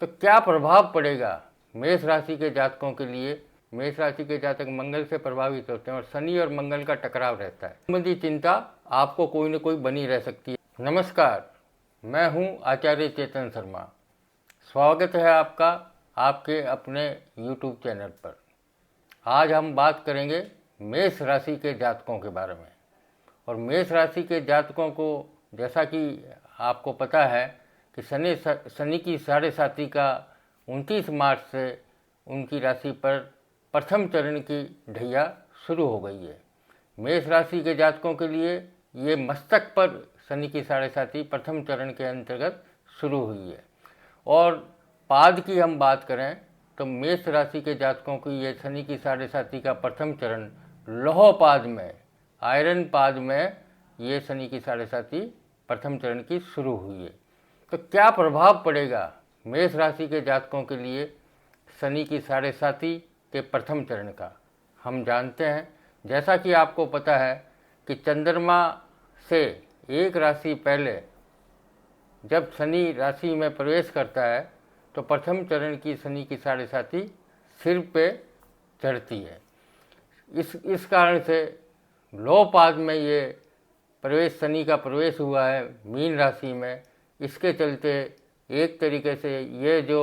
तो क्या प्रभाव पड़ेगा मेष राशि के जातकों के लिए। मेष राशि के जातक मंगल से प्रभावित होते हैं और शनि और मंगल का टकराव रहता है। संबंधी चिंता आपको कोई न कोई बनी रह सकती है। नमस्कार, मैं हूं आचार्य चेतन शर्मा। स्वागत है आपका आपके अपने YouTube चैनल पर। आज हम बात करेंगे मेष राशि के जातकों के बारे में। और मेष राशि के जातकों को जैसा कि आपको पता है कि शनि की 7.5 का 29 मार्च से उनकी राशि पर प्रथम चरण की ढैया शुरू हो गई है। मेष राशि के जातकों के लिए ये मस्तक पर शनि की 7.5 प्रथम चरण के अंतर्गत शुरू हुई है। और पाद की हम बात करें तो मेष राशि के जातकों की ये शनि की 7.5 का प्रथम चरण लौह पाद में, आयरन पाद में ये शनि की 7.5 प्रथम चरण की शुरू हुई है। तो क्या प्रभाव पड़ेगा मेष राशि के जातकों के लिए शनि की 7.5 के प्रथम चरण का, हम जानते हैं। जैसा कि आपको पता है कि चंद्रमा से एक राशि पहले जब शनि राशि में प्रवेश करता है तो प्रथम चरण की शनि की 7.5 सिर पे चढ़ती है। इस कारण से लौ पाद में ये प्रवेश, शनि का प्रवेश हुआ है मीन राशि में। इसके चलते एक तरीके से ये जो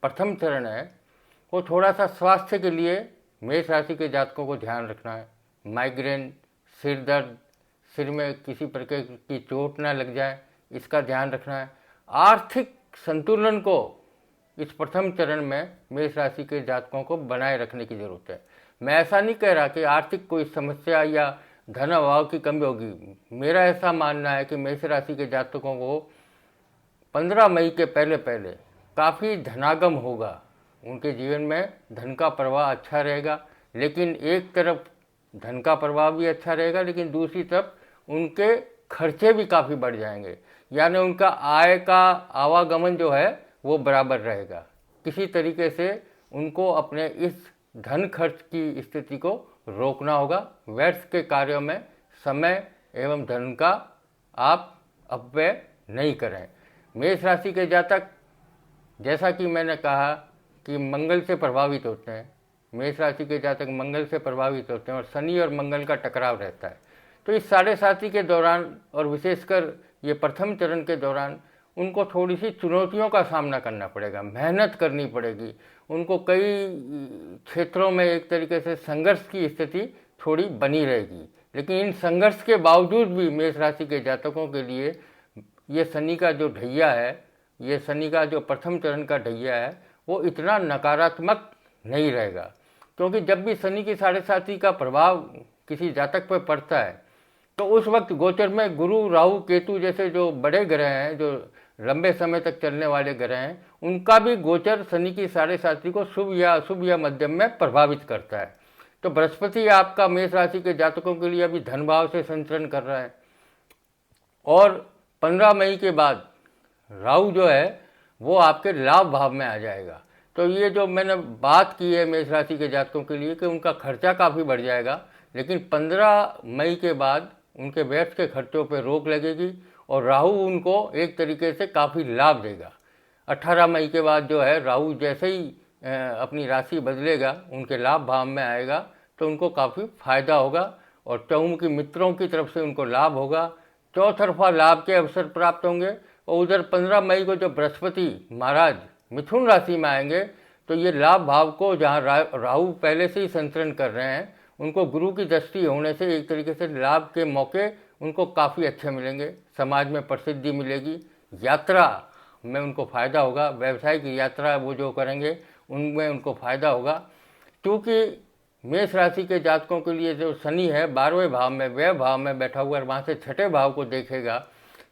प्रथम चरण है वो थोड़ा सा स्वास्थ्य के लिए मेष राशि के जातकों को ध्यान रखना है। माइग्रेन, सिर दर्द, सिर में किसी प्रकार की चोट ना लग जाए, इसका ध्यान रखना है। आर्थिक संतुलन को इस प्रथम चरण में मेष राशि के जातकों को बनाए रखने की ज़रूरत है। मैं ऐसा नहीं कह रहा कि आर्थिक कोई समस्या या धन अभाव की कमी होगी। मेरा ऐसा मानना है कि मेष राशि के जातकों को 15 मई के पहले पहले काफ़ी धनागम होगा। उनके जीवन में धन का प्रवाह अच्छा रहेगा, लेकिन एक तरफ धन का प्रवाह भी अच्छा रहेगा, लेकिन दूसरी तरफ उनके खर्चे भी काफ़ी बढ़ जाएंगे। यानी उनका आय का आवागमन जो है वो बराबर रहेगा। किसी तरीके से उनको अपने इस धन खर्च की स्थिति को रोकना होगा। व्यर्थ के कार्यों में समय एवं धन का आप अपव्यय नहीं करें। मेष राशि के जातक, जैसा कि मैंने कहा कि मंगल से प्रभावित होते हैं, मेष राशि के जातक मंगल से प्रभावित होते हैं और शनि और मंगल का टकराव रहता है। तो इस 7.5 के दौरान और विशेषकर ये प्रथम चरण के दौरान उनको थोड़ी सी चुनौतियों का सामना करना पड़ेगा, मेहनत करनी पड़ेगी। उनको कई क्षेत्रों में एक तरीके से संघर्ष की स्थिति थोड़ी बनी रहेगी। लेकिन इन संघर्ष के बावजूद भी मेष राशि के जातकों के लिए ये शनि का जो ढैया है, ये शनि का जो प्रथम चरण का ढैया है, वो इतना नकारात्मक नहीं रहेगा। क्योंकि जब भी शनि की 7.5 का प्रभाव किसी जातक पर पड़ता है तो उस वक्त गोचर में गुरु, राहु, केतु जैसे जो बड़े ग्रह हैं, जो लंबे समय तक चलने वाले ग्रह हैं, उनका भी गोचर शनि की 7.5 को शुभ या अशुभ या मध्यम में प्रभावित करता है। तो बृहस्पति आपका मेष राशि के जातकों के लिए अभी धन भाव से संचरण कर रहा है और 15 मई के बाद राहु जो है वो आपके लाभ भाव में आ जाएगा। तो ये जो मैंने बात की है मेष राशि के जातकों के लिए कि उनका खर्चा काफ़ी बढ़ जाएगा, लेकिन 15 मई के बाद उनके व्यर्थ के खर्चों पर रोक लगेगी और राहु उनको एक तरीके से काफ़ी लाभ देगा। 18 मई के बाद जो है राहु जैसे ही अपनी राशि बदलेगा, उनके लाभ भाव में आएगा, तो उनको काफ़ी फायदा होगा और चहुमुखी मित्रों की तरफ से उनको लाभ होगा। चौतरफा लाभ के अवसर प्राप्त होंगे। और उधर 15 मई को जब बृहस्पति महाराज मिथुन राशि में आएंगे तो ये लाभ भाव को, जहाँ राहु पहले से ही संचरण कर रहे हैं, उनको गुरु की दृष्टि होने से एक तरीके से लाभ के मौके उनको काफ़ी अच्छे मिलेंगे। समाज में प्रसिद्धि मिलेगी, यात्रा में उनको फ़ायदा होगा, व्यवसायिक यात्रा वो जो करेंगे उनमें उनको फ़ायदा होगा। क्योंकि मेष राशि के जातकों के लिए जो शनि है 12वें भाव में, व्यय भाव में बैठा हुआ है, वहाँ से छठे भाव को देखेगा।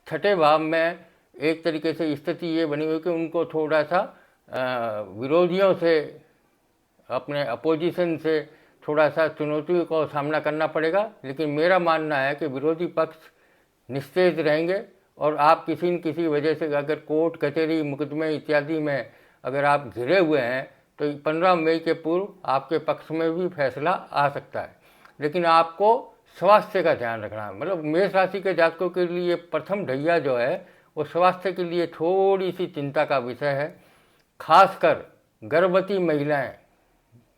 छठे भाव में एक तरीके से स्थिति ये बनी हुई कि उनको थोड़ा सा विरोधियों से, अपने अपोजिशन से थोड़ा सा चुनौतियों का सामना करना पड़ेगा। लेकिन मेरा मानना है कि विरोधी पक्ष निस्तेज रहेंगे और आप किसी न किसी वजह से अगर कोर्ट कचहरी मुकदमे इत्यादि में अगर आप घिरे हुए हैं तो 15 मई के पूर्व आपके पक्ष में भी फैसला आ सकता है। लेकिन आपको स्वास्थ्य का ध्यान रखना है। मतलब मेष राशि के जातकों के लिए प्रथम ढैया जो है वो स्वास्थ्य के लिए थोड़ी सी चिंता का विषय है। खासकर गर्भवती महिलाएं,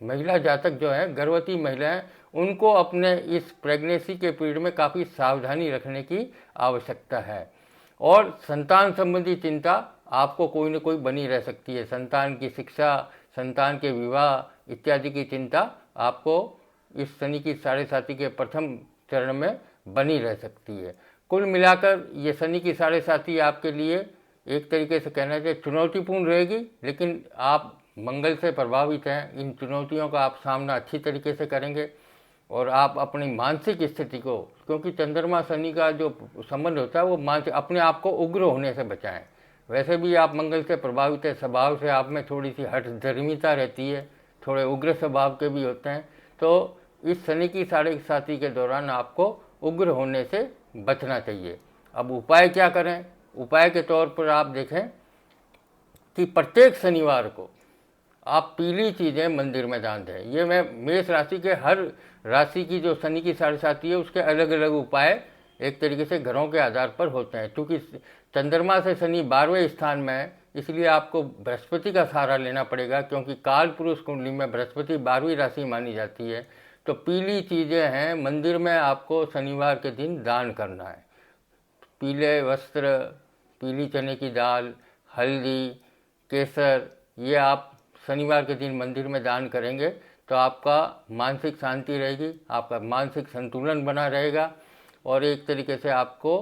महिला जातक जो है गर्भवती महिलाएं, उनको अपने इस प्रेगनेंसी के पीरियड में काफ़ी सावधानी रखने की आवश्यकता है। और संतान संबंधी चिंता आपको कोई न कोई बनी रह सकती है। संतान की शिक्षा, संतान के विवाह इत्यादि की चिंता आपको इस शनि की साढ़े साथी के प्रथम चरण में बनी रह सकती है। कुल मिलाकर ये शनि की साढ़े साथी आपके लिए एक तरीके से कहना चाहिए चुनौतीपूर्ण रहेगी, लेकिन आप मंगल से प्रभावित हैं, इन चुनौतियों का आप सामना अच्छी तरीके से करेंगे और आप अपनी मानसिक स्थिति को, क्योंकि चंद्रमा शनि का जो संबंध होता है वो मानसिक, अपने आप को उग्र होने से बचाएं। वैसे भी आप मंगल से प्रभावित है, स्वभाव से आप में थोड़ी सी हठधर्मिता रहती है, थोड़े उग्र स्वभाव के भी होते हैं, तो इस शनि की साढ़े साथी के दौरान आपको उग्र होने से बचना चाहिए। अब उपाय क्या करें? उपाय के तौर पर आप देखें कि प्रत्येक शनिवार को आप पीली चीज़ें मंदिर में दान दें। ये मैं मेष राशि के हर राशि की जो शनि की साढ़े साथी है उसके अलग अलग उपाय एक तरीके से घरों के आधार पर होते हैं। क्योंकि चंद्रमा से शनि 12वें स्थान में है, इसलिए आपको बृहस्पति का सहारा लेना पड़ेगा, क्योंकि काल पुरुष कुंडली में बृहस्पति 12वीं राशि मानी जाती है। तो पीली चीज़ें हैं, मंदिर में आपको शनिवार के दिन दान करना है। पीले वस्त्र, पीली चने की दाल, हल्दी, केसर, ये आप शनिवार के दिन मंदिर में दान करेंगे तो आपका मानसिक शांति रहेगी, आपका मानसिक संतुलन बना रहेगा और एक तरीके से आपको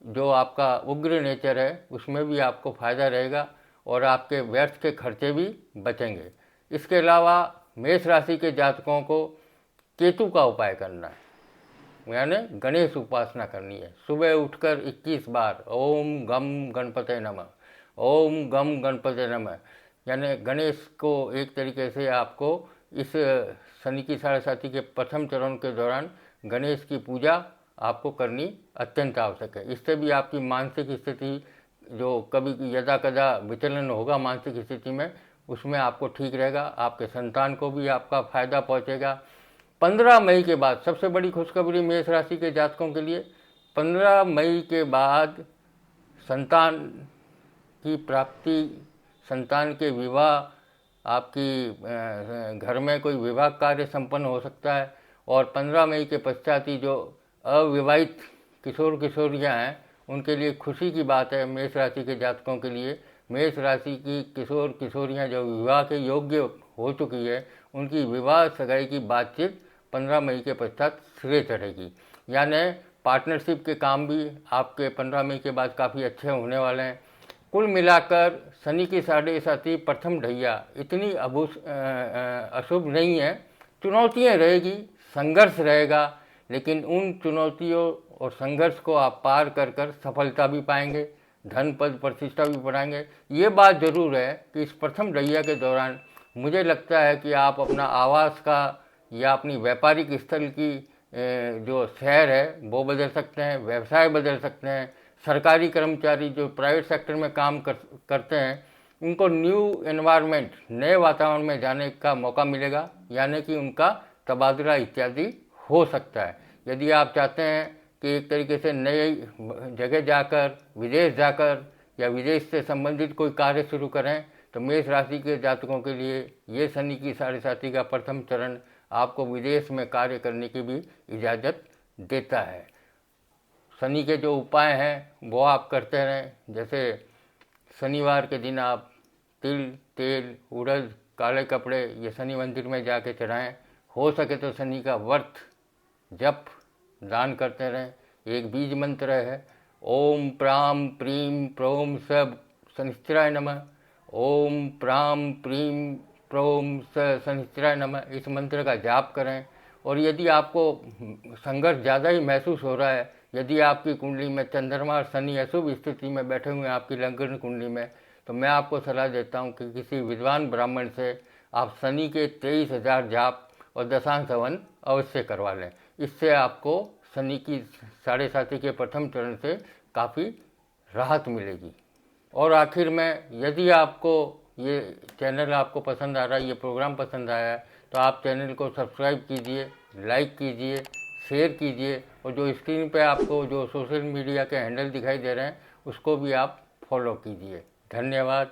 जो आपका उग्र नेचर है उसमें भी आपको फ़ायदा रहेगा और आपके व्यर्थ के खर्चे भी बचेंगे। इसके अलावा मेष राशि के जातकों को केतु का उपाय करना है, यानी गणेश उपासना करनी है। सुबह उठकर 21 बार ओम गम गणपते नमः, ओम गम गणपते नमः, यानी गणेश को एक तरीके से आपको इस शनि की साढ़े साथी के प्रथम चरण के दौरान गणेश की पूजा आपको करनी अत्यंत आवश्यक है। इससे भी आपकी मानसिक स्थिति जो कभी यदा कदा विचलन होगा मानसिक स्थिति में, उसमें आपको ठीक रहेगा, आपके संतान को भी आपका फायदा पहुंचेगा। 15 मई के बाद सबसे बड़ी खुशखबरी मेष राशि के जातकों के लिए, 15 मई के बाद संतान की प्राप्ति, संतान के विवाह, आपकी घर में कोई विवाह कार्य संपन्न हो सकता है। और 15 मई के पश्चात ही जो अविवाहित किशोर किशोरियां हैं उनके लिए खुशी की बात है। मेष राशि के जातकों के लिए मेष राशि की किशोर किशोरियां जो विवाह के योग्य हो चुकी है उनकी विवाह सगाई की बातचीत 15 मई के पश्चात सिरे चढ़ेगी। यानी पार्टनरशिप के काम भी आपके 15 मई के बाद काफ़ी अच्छे होने वाले हैं। कुल मिलाकर शनि की साढ़े साथी प्रथम ढैया इतनी अशुभ नहीं है, चुनौतियाँ रहेगी, संघर्ष रहेगा, लेकिन उन चुनौतियों और संघर्ष को आप पार कर कर सफलता भी पाएंगे, धन पद प्रतिष्ठा भी बढ़ाएंगे। ये बात ज़रूर है कि इस प्रथम ढैया के दौरान मुझे लगता है कि आप अपना आवास का या अपनी व्यापारिक स्थल की जो शहर है वो बदल सकते हैं, व्यवसाय बदल सकते हैं। सरकारी कर्मचारी जो प्राइवेट सेक्टर में काम करते हैं उनको न्यू एनवायरनमेंट, नए वातावरण में जाने का मौका मिलेगा, यानी कि उनका तबादला इत्यादि हो सकता है। यदि आप चाहते हैं कि एक तरीके से नई जगह जाकर, विदेश जाकर या विदेश से संबंधित कोई कार्य शुरू करें तो मेष राशि के जातकों के लिए ये शनि की साढ़े साथी का प्रथम चरण आपको विदेश में कार्य करने की भी इजाज़त देता है। शनि के जो उपाय हैं वो आप करते रहें, जैसे शनिवार के दिन आप तिल, तेल, उड़द, काले कपड़े ये शनि मंदिर में जाके चढ़ाएं। हो सके तो शनि का व्रत, जप, दान करते रहें। एक बीज मंत्र है, ओम प्राम प्रीम प्रोम सब शनिश्चराय नमः, ओम प्राम प्रीम प्रोम स शनिश्चराय नमः, इस मंत्र का जाप करें। और यदि आपको संघर्ष ज़्यादा ही महसूस हो रहा है, यदि आपकी कुंडली में चंद्रमा और शनि अशुभ स्थिति में बैठे हुए हैं आपकी लग्न कुंडली में, तो मैं आपको सलाह देता हूं कि किसी विद्वान ब्राह्मण से आप शनि के 23,000 जाप और दशांश हवन अवश्य करवा लें। इससे आपको शनि की साढ़े साथी के प्रथम चरण से काफ़ी राहत मिलेगी। और आखिर में, यदि आपको ये चैनल आपको पसंद आ रहा है, ये प्रोग्राम पसंद आया है, तो आप चैनल को सब्सक्राइब कीजिए, लाइक कीजिए, शेयर कीजिए और जो स्क्रीन पे आपको जो सोशल मीडिया के हैंडल दिखाई दे रहे हैं उसको भी आप फॉलो कीजिए। धन्यवाद।